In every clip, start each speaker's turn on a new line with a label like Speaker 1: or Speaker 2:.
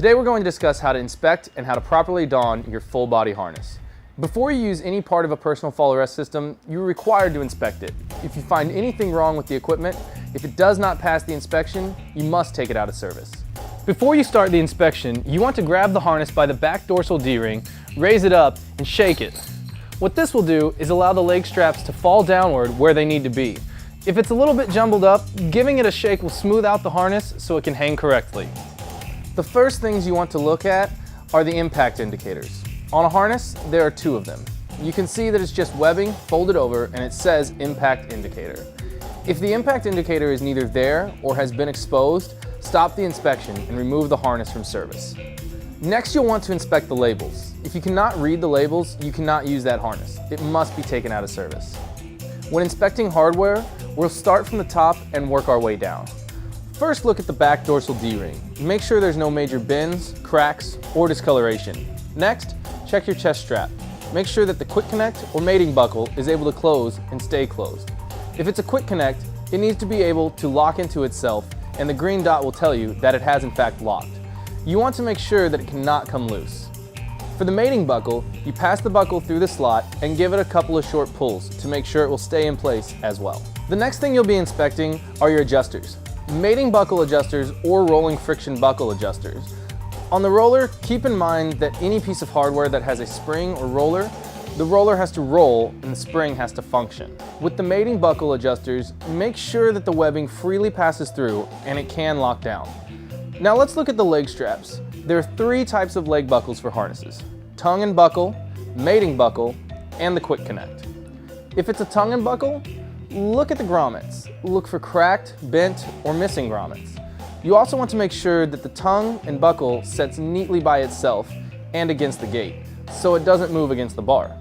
Speaker 1: Today we're going to discuss how to inspect and how to properly don your full body harness. Before you use any part of a personal fall arrest system, you're required to inspect it. If you find anything wrong with the equipment, if it does not pass the inspection, you must take it out of service. Before you start the inspection, you want to grab the harness by the back dorsal D-ring, raise it up, and shake it. What this will do is allow the leg straps to fall downward where they need to be. If it's a little bit jumbled up, giving it a shake will smooth out the harness so it can hang correctly. The first things you want to look at are the impact indicators. On a harness, there are two of them. You can see that it's just webbing folded over and it says impact indicator. If the impact indicator is neither there or has been exposed, stop the inspection and remove the harness from service. Next, you'll want to inspect the labels. If you cannot read the labels, you cannot use that harness. It must be taken out of service. When inspecting hardware, we'll start from the top and work our way down. First, look at the back dorsal D-ring. Make sure there's no major bends, cracks, or discoloration. Next, check your chest strap. Make sure that the quick connect or mating buckle is able to close and stay closed. If it's a quick connect, it needs to be able to lock into itself, and the green dot will tell you that it has in fact locked. You want to make sure that it cannot come loose. For the mating buckle, you pass the buckle through the slot and give it a couple of short pulls to make sure it will stay in place as well. The next thing you'll be inspecting are your adjusters. Mating buckle adjusters or rolling friction buckle adjusters. On the roller, keep in mind that any piece of hardware that has a spring or roller, the roller has to roll and the spring has to function. With the mating buckle adjusters, make sure that the webbing freely passes through and it can lock down. Now let's look at the leg straps. There are three types of leg buckles for harnesses: tongue and buckle, mating buckle, and the quick connect. If it's a tongue and buckle, look at the grommets. Look for cracked, bent, or missing grommets. You also want to make sure that the tongue and buckle sets neatly by itself and against the gate, so it doesn't move against the bar.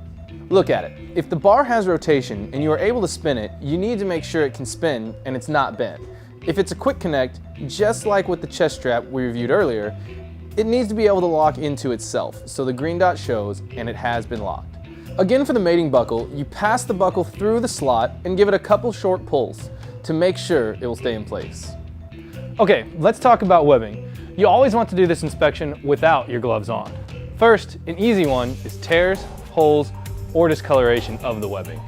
Speaker 1: Look at it. If the bar has rotation and you are able to spin it, you need to make sure it can spin and it's not bent. If it's a quick connect, just like with the chest strap we reviewed earlier, it needs to be able to lock into itself, so the green dot shows and it has been locked. Again, for the mating buckle, you pass the buckle through the slot and give it a couple short pulls to make sure it will stay in place. Okay, let's talk about webbing. You always want to do this inspection without your gloves on. First, an easy one is tears, holes, or discoloration of the webbing.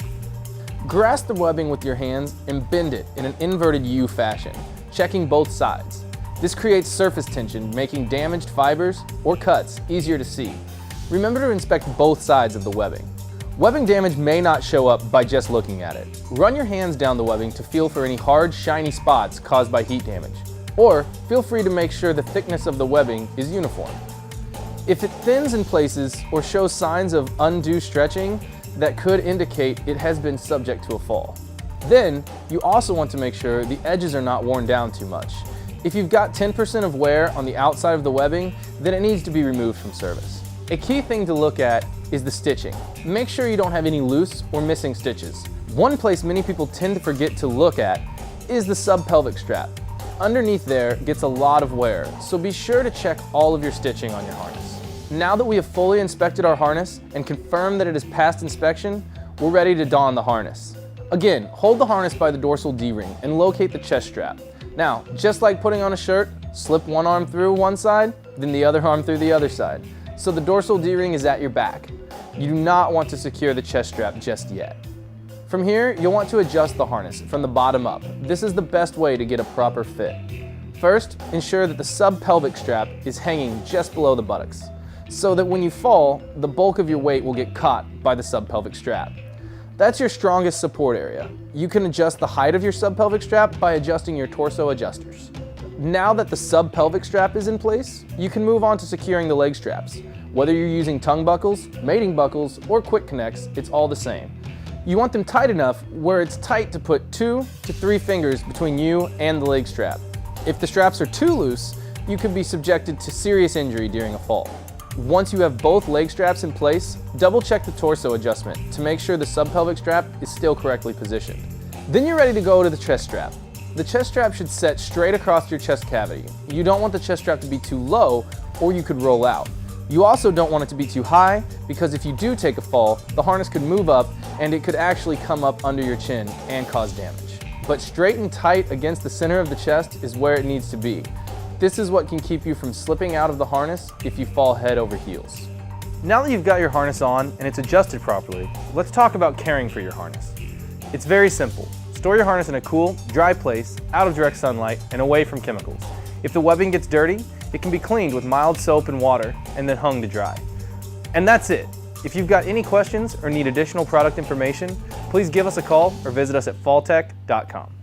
Speaker 1: Grasp the webbing with your hands and bend it in an inverted U fashion, checking both sides. This creates surface tension, making damaged fibers or cuts easier to see. Remember to inspect both sides of the webbing. Webbing damage may not show up by just looking at it. Run your hands down the webbing to feel for any hard, shiny spots caused by heat damage. Or feel free to make sure the thickness of the webbing is uniform. If it thins in places or shows signs of undue stretching, that could indicate it has been subject to a fall. Then, you also want to make sure the edges are not worn down too much. If you've got 10% of wear on the outside of the webbing, then it needs to be removed from service. A key thing to look at is the stitching. Make sure you don't have any loose or missing stitches. One place many people tend to forget to look at is the subpelvic strap. Underneath there gets a lot of wear, so be sure to check all of your stitching on your harness. Now that we have fully inspected our harness and confirmed that it has passed inspection, we're ready to don the harness. Again, hold the harness by the dorsal D-ring and locate the chest strap. Now, just like putting on a shirt, slip one arm through one side, then the other arm through the other side, so the dorsal D-ring is at your back. You do not want to secure the chest strap just yet. From here, you'll want to adjust the harness from the bottom up. This is the best way to get a proper fit. First, ensure that the subpelvic strap is hanging just below the buttocks, so that when you fall, the bulk of your weight will get caught by the subpelvic strap. That's your strongest support area. You can adjust the height of your subpelvic strap by adjusting your torso adjusters. Now that the subpelvic strap is in place, you can move on to securing the leg straps. Whether you're using tongue buckles, mating buckles, or quick connects, it's all the same. You want them tight enough where it's tight to put 2 to 3 fingers between you and the leg strap. If the straps are too loose, you could be subjected to serious injury during a fall. Once you have both leg straps in place, double check the torso adjustment to make sure the subpelvic strap is still correctly positioned. Then you're ready to go to the chest strap. The chest strap should set straight across your chest cavity. You don't want the chest strap to be too low or you could roll out. You also don't want it to be too high because if you do take a fall, the harness could move up and it could actually come up under your chin and cause damage. But straight and tight against the center of the chest is where it needs to be. This is what can keep you from slipping out of the harness if you fall head over heels. Now that you've got your harness on and it's adjusted properly, let's talk about caring for your harness. It's very simple. Store your harness in a cool, dry place, out of direct sunlight, and away from chemicals. If the webbing gets dirty, it can be cleaned with mild soap and water and then hung to dry. And that's it. If you've got any questions or need additional product information, please give us a call or visit us at faltech.com.